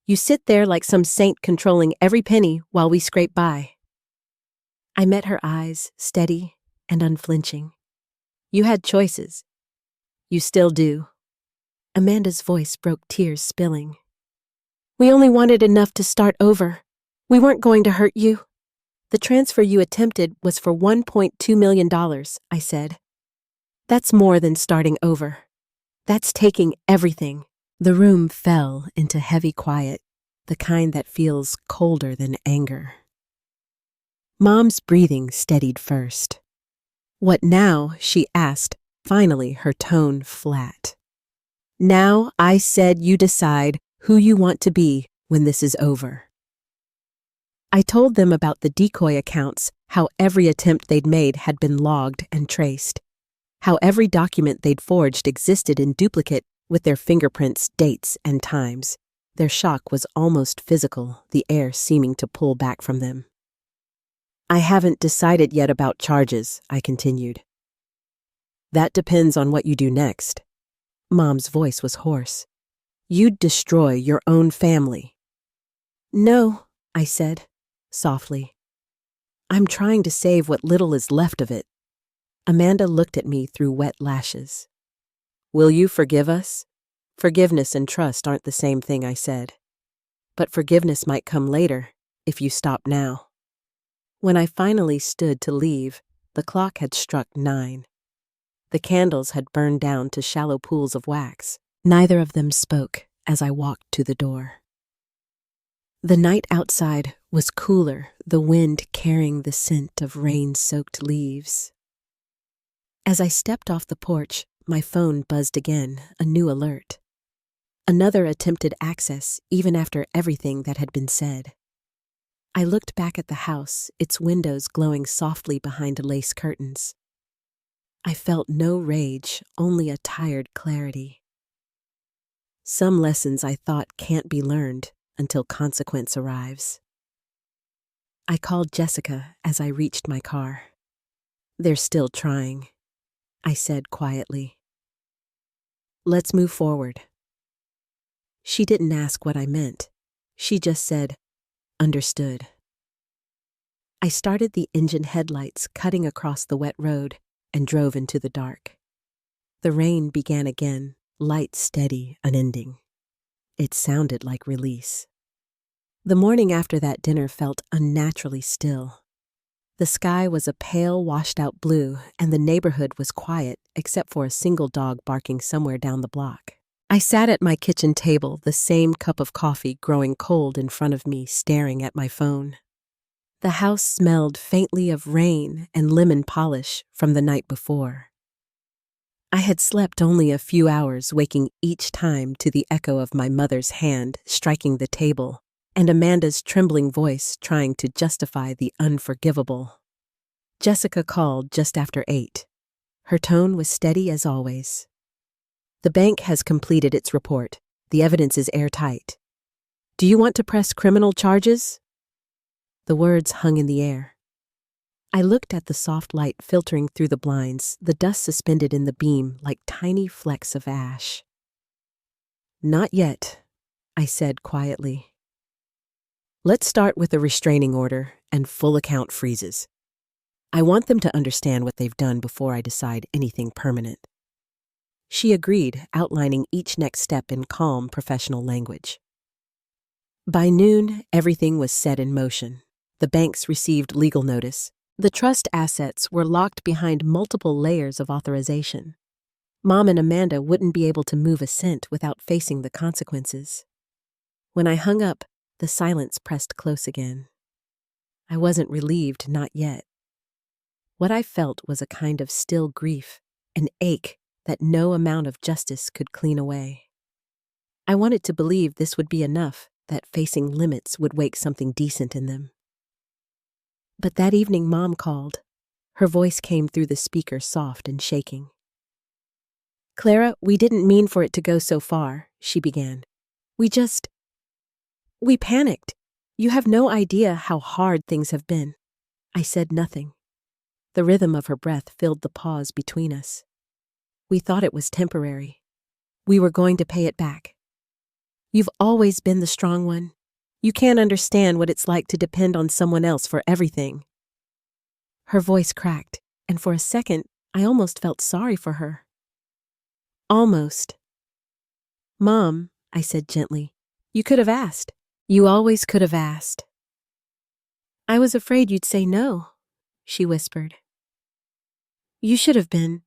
Speaker 1: "You sit there like some saint controlling every penny while we scrape by." I met her eyes, steady and unflinching. "You had choices. You still do." Amanda's voice broke, tears spilling. "We only wanted enough to start over. We weren't going to hurt you." "The transfer you attempted was for $1.2 million, I said. "That's more than starting over. That's taking everything." The room fell into heavy quiet, the kind that feels colder than anger. Mom's breathing steadied first. "What now?" she asked, finally, her tone flat. "Now I said you decide who you want to be when this is over." I told them about the decoy accounts, how every attempt they'd made had been logged and traced, how every document they'd forged existed in duplicate with their fingerprints, dates, and times. Their shock was almost physical, the air seeming to pull back from them. "I haven't decided yet about charges," I continued. "That depends on what you do next." Mom's voice was hoarse. "You'd destroy your own family." "No," I said, softly. "I'm trying to save what little is left of it." Amanda looked at me through wet lashes. "Will you forgive us?" "Forgiveness and trust aren't the same thing," I said. "But forgiveness might come later, if you stop now." When I finally stood to leave, the clock had struck 9. The candles had burned down to shallow pools of wax. Neither of them spoke as I walked to the door. The night outside was cooler, the wind carrying the scent of rain-soaked leaves. As I stepped off the porch, my phone buzzed again, a new alert. Another attempted access, even after everything that had been said. I looked back at the house, its windows glowing softly behind lace curtains. I felt no rage, only a tired clarity. Some lessons I thought can't be learned until consequence arrives. I called Jessica as I reached my car. "They're still trying," I said quietly. "Let's move forward." She didn't ask what I meant. She just said, "Understood." I started the engine headlights cutting across the wet road and drove into the dark. The rain began again, light, steady, unending. It sounded like release. The morning after that dinner felt unnaturally still. The sky was a pale, washed-out blue, and the neighborhood was quiet except for a single dog barking somewhere down the block. I sat at my kitchen table, the same cup of coffee growing cold in front of me, staring at my phone. The house smelled faintly of rain and lemon polish from the night before. I had slept only a few hours, waking each time to the echo of my mother's hand striking the table and Amanda's trembling voice trying to justify the unforgivable. Jessica called just after 8. Her tone was steady as always. "The bank has completed its report. The evidence is airtight. Do you want to press criminal charges?" The words hung in the air. I looked at the soft light filtering through the blinds, the dust suspended in the beam like tiny flecks of ash. "Not yet," I said quietly. "Let's start with a restraining order and full account freezes. I want them to understand what they've done before I decide anything permanent." She agreed, outlining each next step in calm, professional language. By noon, everything was set in motion. The banks received legal notice. The trust assets were locked behind multiple layers of authorization. Mom and Amanda wouldn't be able to move a cent without facing the consequences. When I hung up, the silence pressed close again. I wasn't relieved, not yet. What I felt was a kind of still grief, an ache that no amount of justice could clean away. I wanted to believe this would be enough, that facing limits would wake something decent in them. But that evening Mom called. Her voice came through the speaker, soft and shaking. "Clara, we didn't mean for it to go so far," she began. We panicked. You have no idea how hard things have been." I said nothing. The rhythm of her breath filled the pause between us. "We thought it was temporary. We were going to pay it back. You've always been the strong one. You can't understand what it's like to depend on someone else for everything." Her voice cracked, and for a second, I almost felt sorry for her. "Almost." "Mom," I said gently, "you could have asked. You always could have asked." "I was afraid you'd say no," she whispered. "You should have been,"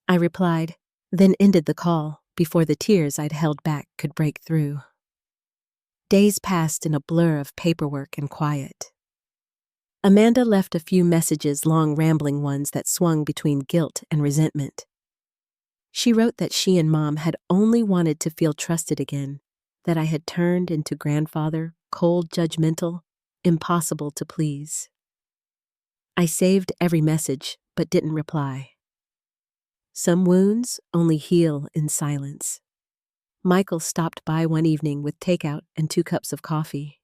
Speaker 1: I replied, then ended the call before the tears I'd held back could break through. Days passed in a blur of paperwork and quiet. Amanda left a few messages, long rambling ones that swung between guilt and resentment. She wrote that she and Mom had only wanted to feel trusted again, that I had turned into grandfather, cold, judgmental, impossible to please. I saved every message, but didn't reply. Some wounds only heal in silence. Michael stopped by one evening with takeout and 2 cups of coffee.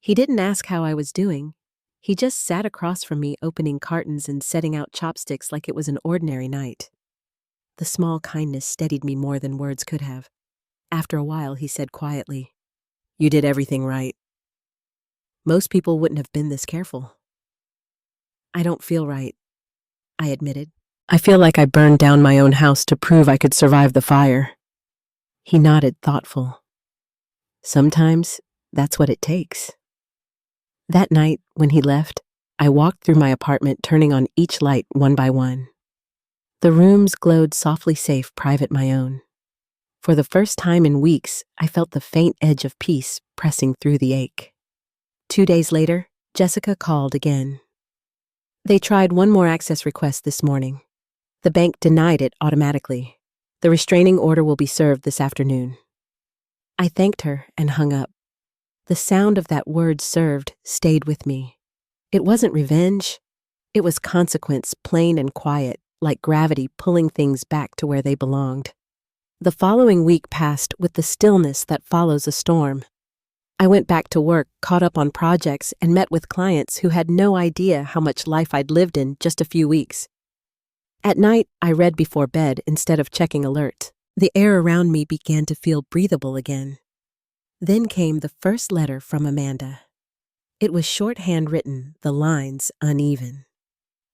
Speaker 1: He didn't ask how I was doing. He just sat across from me, opening cartons and setting out chopsticks like it was an ordinary night. The small kindness steadied me more than words could have. After a while, he said quietly, "You did everything right. Most people wouldn't have been this careful." "I don't feel right," I admitted. "I feel like I burned down my own house to prove I could survive the fire." He nodded, thoughtful. "Sometimes that's what it takes." That night, when he left, I walked through my apartment, turning on each light one by one. The rooms glowed softly safe, private, my own. For the first time in weeks, I felt the faint edge of peace pressing through the ache. 2 days later, Jessica called again. They tried one more access request this morning. The bank denied it automatically. The restraining order will be served this afternoon. I thanked her and hung up. The sound of that word served stayed with me. It wasn't revenge. It was consequence, plain and quiet, like gravity pulling things back to where they belonged. The following week passed with the stillness that follows a storm. I went back to work, caught up on projects, and met with clients who had no idea how much life I'd lived in just a few weeks. At night, I read before bed instead of checking alerts. The air around me began to feel breathable again. Then came the first letter from Amanda. It was shorthand written, the lines uneven.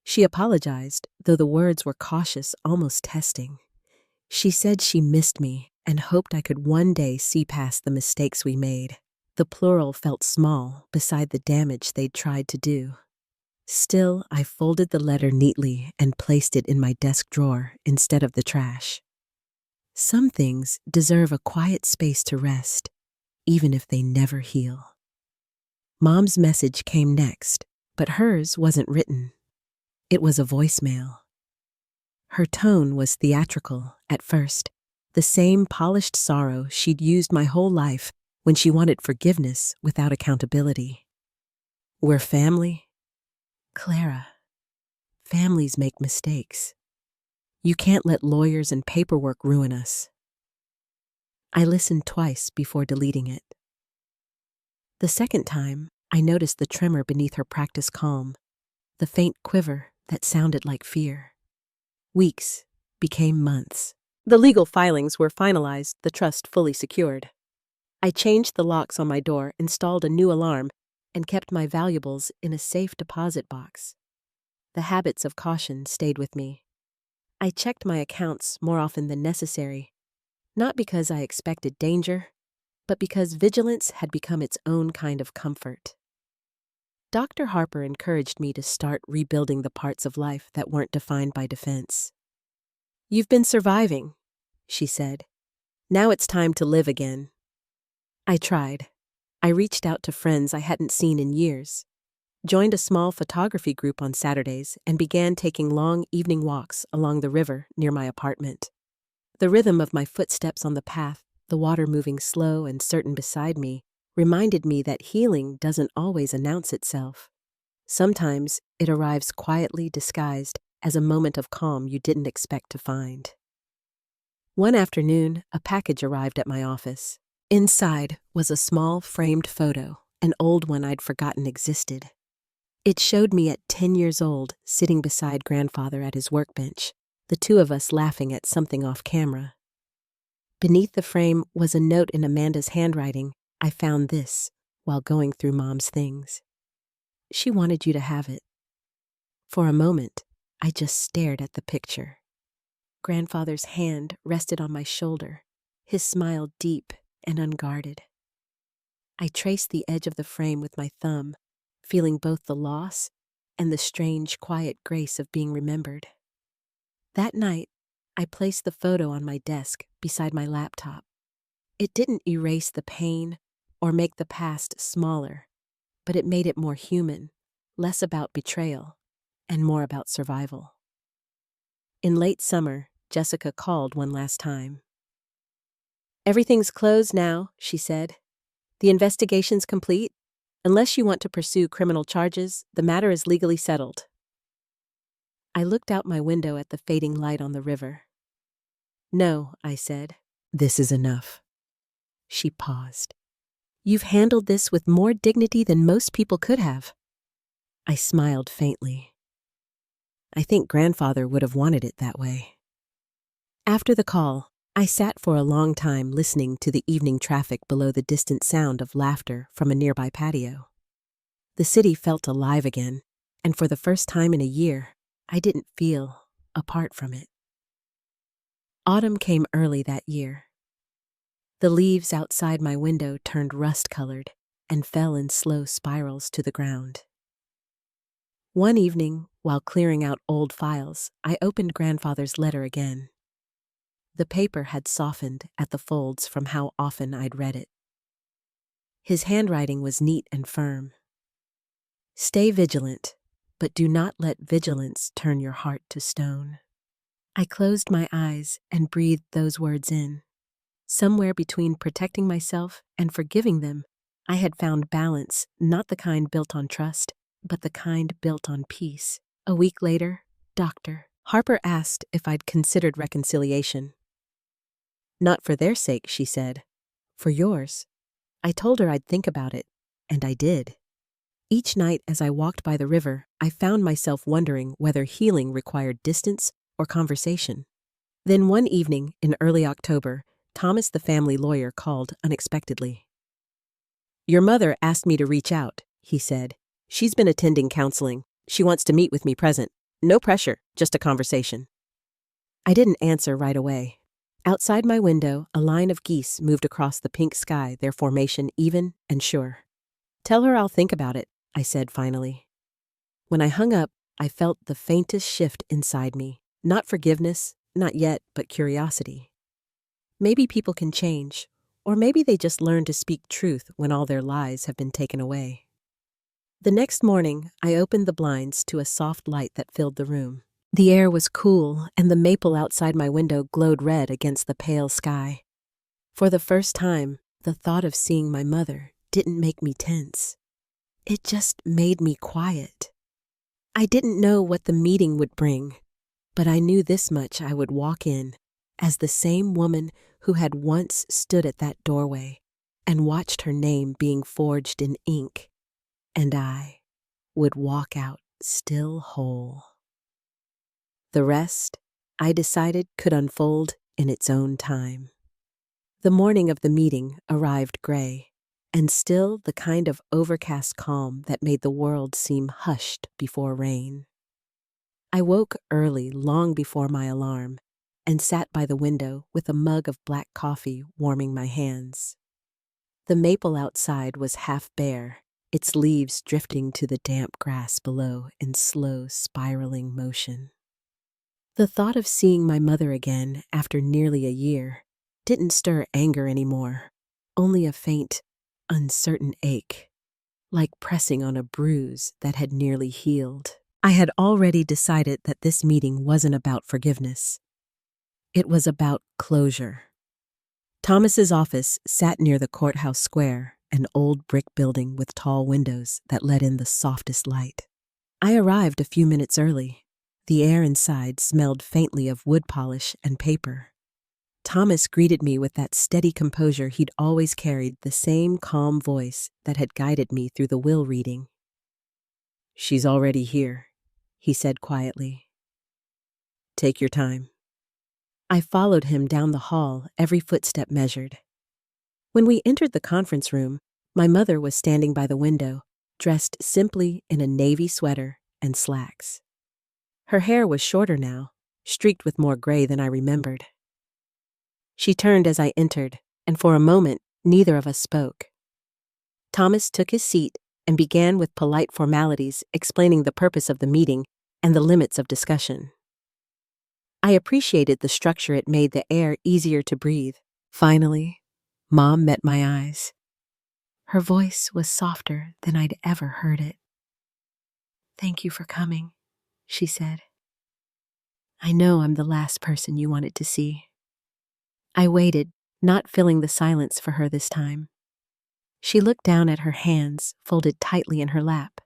Speaker 1: She apologized, though the words were cautious, almost testing. She said she missed me and hoped I could one day see past the mistakes we made. The plural felt small beside the damage they'd tried to do. Still, I folded the letter neatly and placed it in my desk drawer instead of the trash. Some things deserve a quiet space to rest, even if they never heal. Mom's message came next, but hers wasn't written. It was a voicemail. Her tone was theatrical at first, the same polished sorrow she'd used my whole life when she wanted forgiveness without accountability. We're family? Clara, families make mistakes. You can't let lawyers and paperwork ruin us. I listened twice before deleting it. The second time, I noticed the tremor beneath her practiced calm, the faint quiver that sounded like fear. Weeks became months. The legal filings were finalized, the trust fully secured. I changed the locks on my door, installed a new alarm, and kept my valuables in a safe deposit box. The habits of caution stayed with me. I checked my accounts more often than necessary, not because I expected danger, but because vigilance had become its own kind of comfort. Dr. Harper encouraged me to start rebuilding the parts of life that weren't defined by defense. "You've been surviving," she said. "Now it's time to live again." I tried. I reached out to friends I hadn't seen in years, joined a small photography group on Saturdays, and began taking long evening walks along the river near my apartment. The rhythm of my footsteps on the path, the water moving slow and certain beside me, reminded me that healing doesn't always announce itself. Sometimes it arrives quietly disguised as a moment of calm you didn't expect to find. One afternoon, a package arrived at my office. Inside was a small framed photo, an old one I'd forgotten existed. It showed me at 10 years old, sitting beside grandfather at his workbench, the two of us laughing at something off camera. Beneath the frame was a note in Amanda's handwriting. "I found this while going through Mom's things. She wanted you to have it." For a moment, I just stared at the picture. Grandfather's hand rested on my shoulder, his smile deep and unguarded. I traced the edge of the frame with my thumb, feeling both the loss and the strange, quiet grace of being remembered. That night, I placed the photo on my desk beside my laptop. It didn't erase the pain or make the past smaller, but it made it more human, less about betrayal, and more about survival. In late summer, Jessica called one last time. "Everything's closed now," she said. "The investigation's complete. Unless you want to pursue criminal charges, the matter is legally settled." I looked out my window at the fading light on the river. "No," I said. "This is enough." She paused. "You've handled this with more dignity than most people could have." I smiled faintly. I think grandfather would have wanted it that way. After the call, I sat for a long time listening to the evening traffic below the distant sound of laughter from a nearby patio. The city felt alive again, and for the first time in a year, I didn't feel apart from it. Autumn came early that year. The leaves outside my window turned rust-colored and fell in slow spirals to the ground. One evening, while clearing out old files, I opened grandfather's letter again. The paper had softened at the folds from how often I'd read it. His handwriting was neat and firm. Stay vigilant, but do not let vigilance turn your heart to stone. I closed my eyes and breathed those words in. Somewhere between protecting myself and forgiving them, I had found balance, not the kind built on trust, but the kind built on peace. A week later, Dr. Harper asked if I'd considered reconciliation. Not for their sake, she said. For yours. I told her I'd think about it, and I did. Each night as I walked by the river, I found myself wondering whether healing required distance or conversation. Then one evening in early October, Thomas, the family lawyer, called unexpectedly. Your mother asked me to reach out, he said. She's been attending counseling. She wants to meet with me present. No pressure, just a conversation. I didn't answer right away. Outside my window, a line of geese moved across the pink sky, their formation even and sure. Tell her I'll think about it, I said finally. When I hung up, I felt the faintest shift inside me. Not forgiveness, not yet, but curiosity. Maybe people can change, or maybe they just learn to speak truth when all their lies have been taken away. The next morning, I opened the blinds to a soft light that filled the room. The air was cool, and the maple outside my window glowed red against the pale sky. For the first time, the thought of seeing my mother didn't make me tense. It just made me quiet. I didn't know what the meeting would bring, but I knew this much: I would walk in as the same woman who had once stood at that doorway and watched her name being forged in ink, and I would walk out still whole. The rest, I decided, could unfold in its own time. The morning of the meeting arrived gray, and still the kind of overcast calm that made the world seem hushed before rain. I woke early, long before my alarm, and sat by the window with a mug of black coffee warming my hands. The maple outside was half bare, its leaves drifting to the damp grass below in slow, spiraling motion. The thought of seeing my mother again after nearly a year didn't stir anger anymore, only a faint, uncertain ache, like pressing on a bruise that had nearly healed. I had already decided that this meeting wasn't about forgiveness. It was about closure. Thomas's office sat near the courthouse square, an old brick building with tall windows that let in the softest light. I arrived a few minutes early. The air inside smelled faintly of wood polish and paper. Thomas greeted me with that steady composure he'd always carried, the same calm voice that had guided me through the will reading. She's already here, he said quietly. Take your time. I followed him down the hall, every footstep measured. When we entered the conference room, my mother was standing by the window, dressed simply in a navy sweater and slacks. Her hair was shorter now, streaked with more gray than I remembered. She turned as I entered, and for a moment, neither of us spoke. Thomas took his seat and began with polite formalities, explaining the purpose of the meeting and the limits of discussion. I appreciated the structure. It made the air easier to breathe. Finally, Mom met my eyes. Her voice was softer than I'd ever heard it. Thank you for coming, she said. I know I'm the last person you wanted to see. I waited, not filling the silence for her this time. She looked down at her hands, folded tightly in her lap.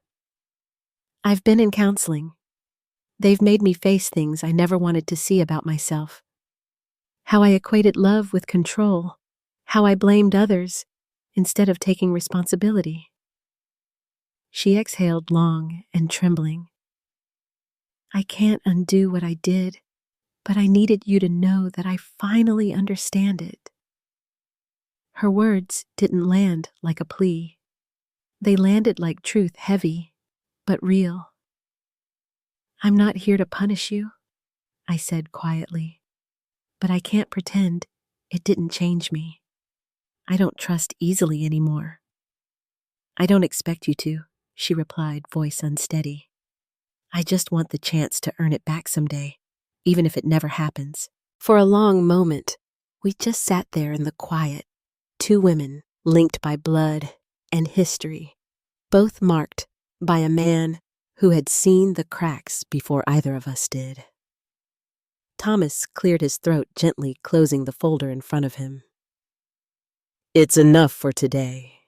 Speaker 1: I've been in counseling. They've made me face things I never wanted to see about myself. How I equated love with control. How I blamed others instead of taking responsibility. She exhaled long and trembling. I can't undo what I did, but I needed you to know that I finally understand it. Her words didn't land like a plea. They landed like truth, heavy, but real. I'm not here to punish you, I said quietly, but I can't pretend it didn't change me. I don't trust easily anymore. I don't expect you to, she replied, voice unsteady. I just want the chance to earn it back someday, even if it never happens. For a long moment, we just sat there in the quiet, two women linked by blood and history, both marked by a man who had seen the cracks before either of us did. Thomas cleared his throat, gently closing the folder in front of him. "It's enough for today,"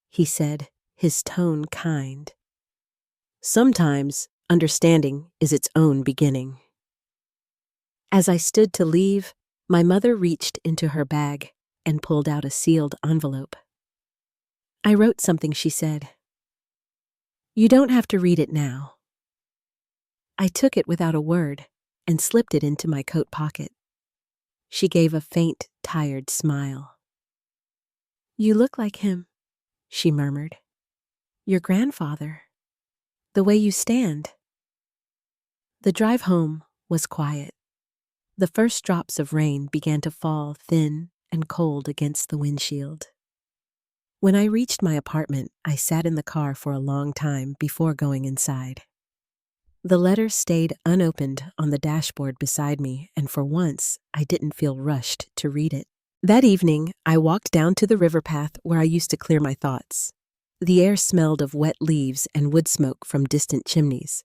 Speaker 1: he said, his tone kind. "Sometimes understanding is its own beginning." As I stood to leave, my mother reached into her bag and pulled out a sealed envelope. "I wrote something," she said. "You don't have to read it now." I took it without a word and slipped it into my coat pocket. She gave a faint, tired smile. "You look like him," she murmured. "Your grandfather. The way you stand." The drive home was quiet. The first drops of rain began to fall thin and cold against the windshield. When I reached my apartment, I sat in the car for a long time before going inside. The letter stayed unopened on the dashboard beside me, and for once, I didn't feel rushed to read it. That evening, I walked down to the river path where I used to clear my thoughts. The air smelled of wet leaves and wood smoke from distant chimneys.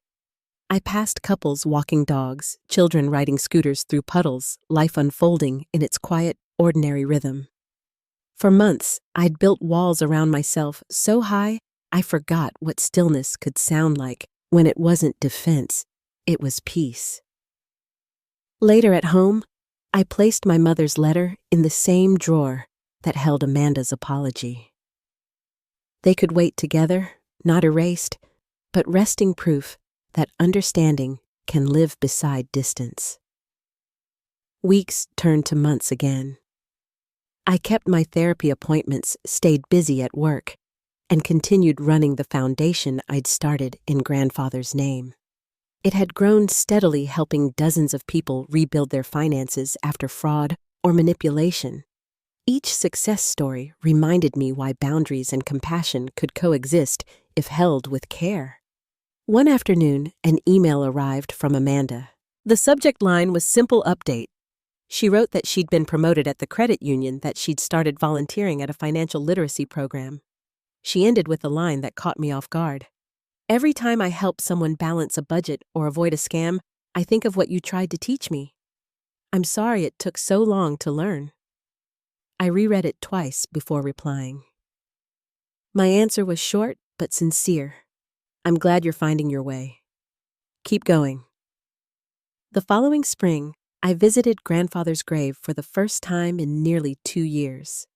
Speaker 1: I passed couples walking dogs, children riding scooters through puddles, life unfolding in its quiet, ordinary rhythm. For months, I'd built walls around myself so high I forgot what stillness could sound like when it wasn't defense, it was peace. Later at home, I placed my mother's letter in the same drawer that held Amanda's apology. They could wait together, not erased, but resting proof that understanding can live beside distance. Weeks turned to months again. I kept my therapy appointments, stayed busy at work, and continued running the foundation I'd started in grandfather's name. It had grown steadily, helping dozens of people rebuild their finances after fraud or manipulation. Each success story reminded me why boundaries and compassion could coexist if held with care. One afternoon, an email arrived from Amanda. The subject line was "Simple Update." She wrote that she'd been promoted at the credit union, that she'd started volunteering at a financial literacy program. She ended with a line that caught me off guard. "Every time I help someone balance a budget or avoid a scam, I think of what you tried to teach me. I'm sorry it took so long to learn." I reread it twice before replying. My answer was short but sincere. "I'm glad you're finding your way. Keep going." The following spring, I visited grandfather's grave for the first time in nearly 2 years.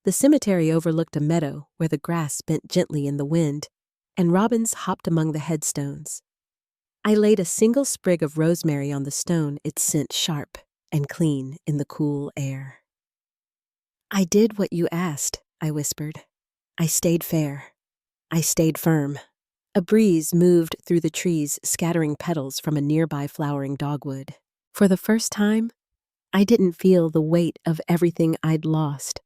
Speaker 1: The cemetery overlooked a meadow where the grass bent gently in the wind, and robins hopped among the headstones. I laid a single sprig of rosemary on the stone, its scent sharp and clean in the cool air. "I did what you asked," I whispered. "I stayed fair. I stayed firm." A breeze moved through the trees, scattering petals from a nearby flowering dogwood. For the first time, I didn't feel the weight of everything I'd lost,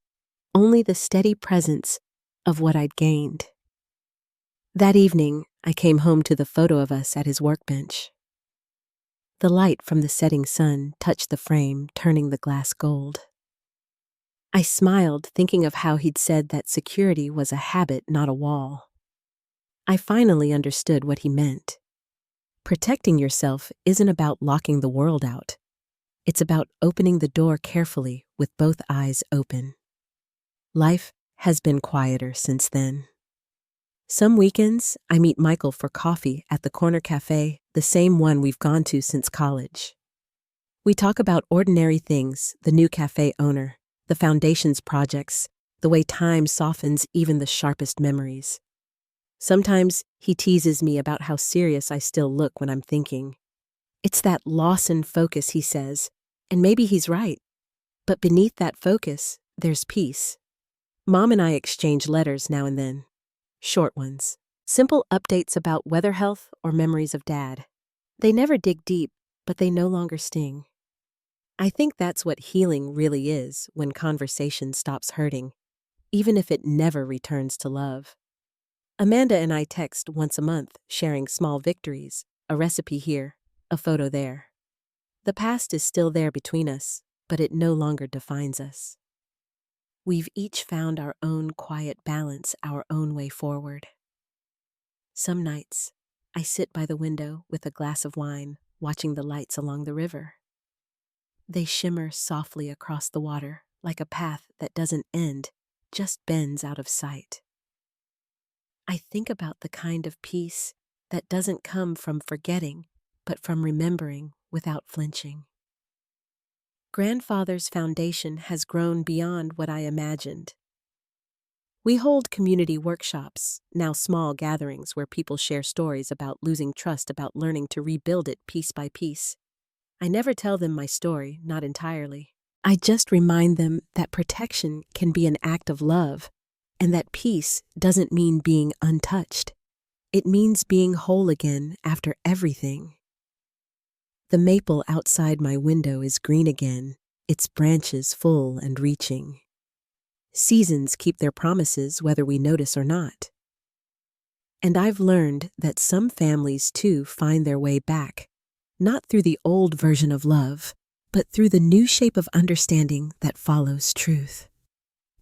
Speaker 1: only the steady presence of what I'd gained. That evening, I came home to the photo of us at his workbench. The light from the setting sun touched the frame, turning the glass gold. I smiled, thinking of how he'd said that security was a habit, not a wall. I finally understood what he meant. Protecting yourself isn't about locking the world out. It's about opening the door carefully with both eyes open. Life has been quieter since then. Some weekends, I meet Michael for coffee at the corner cafe, the same one we've gone to since college. We talk about ordinary things, the new cafe owner, the foundation's projects, the way time softens even the sharpest memories. Sometimes he teases me about how serious I still look when I'm thinking. "It's that loss in focus," he says, and maybe he's right. But beneath that focus, there's peace. Mom and I exchange letters now and then. Short ones. Simple updates about weather, health, or memories of Dad. They never dig deep, but they no longer sting. I think that's what healing really is, when conversation stops hurting, even if it never returns to love. Amanda and I text once a month, sharing small victories, a recipe here, a photo there. The past is still there between us, but it no longer defines us. We've each found our own quiet balance, our own way forward. Some nights, I sit by the window with a glass of wine, watching the lights along the river. They shimmer softly across the water, like a path that doesn't end, just bends out of sight. I think about the kind of peace that doesn't come from forgetting, but from remembering without flinching. Grandfather's foundation has grown beyond what I imagined. We hold community workshops, now small gatherings where people share stories about losing trust, about learning to rebuild it piece by piece. I never tell them my story, not entirely. I just remind them that protection can be an act of love, and that peace doesn't mean being untouched. It means being whole again after everything. The maple outside my window is green again, its branches full and reaching. Seasons keep their promises whether we notice or not. And I've learned that some families too find their way back, not through the old version of love, but through the new shape of understanding that follows truth.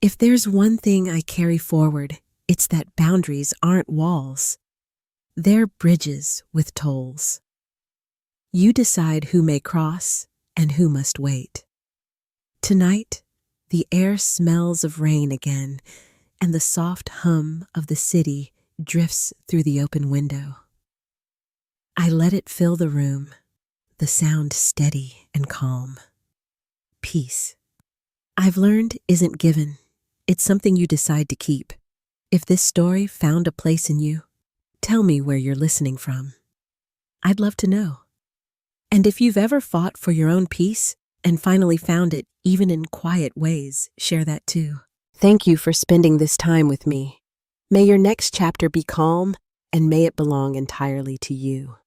Speaker 1: If there's one thing I carry forward, it's that boundaries aren't walls. They're bridges with tolls. You decide who may cross and who must wait. Tonight, the air smells of rain again, and the soft hum of the city drifts through the open window. I let it fill the room, the sound steady and calm. Peace. I've learned isn't given. It's something you decide to keep. If this story found a place in you, tell me where you're listening from. I'd love to know. And if you've ever fought for your own peace and finally found it, even in quiet ways, share that too. Thank you for spending this time with me. May your next chapter be calm, and may it belong entirely to you.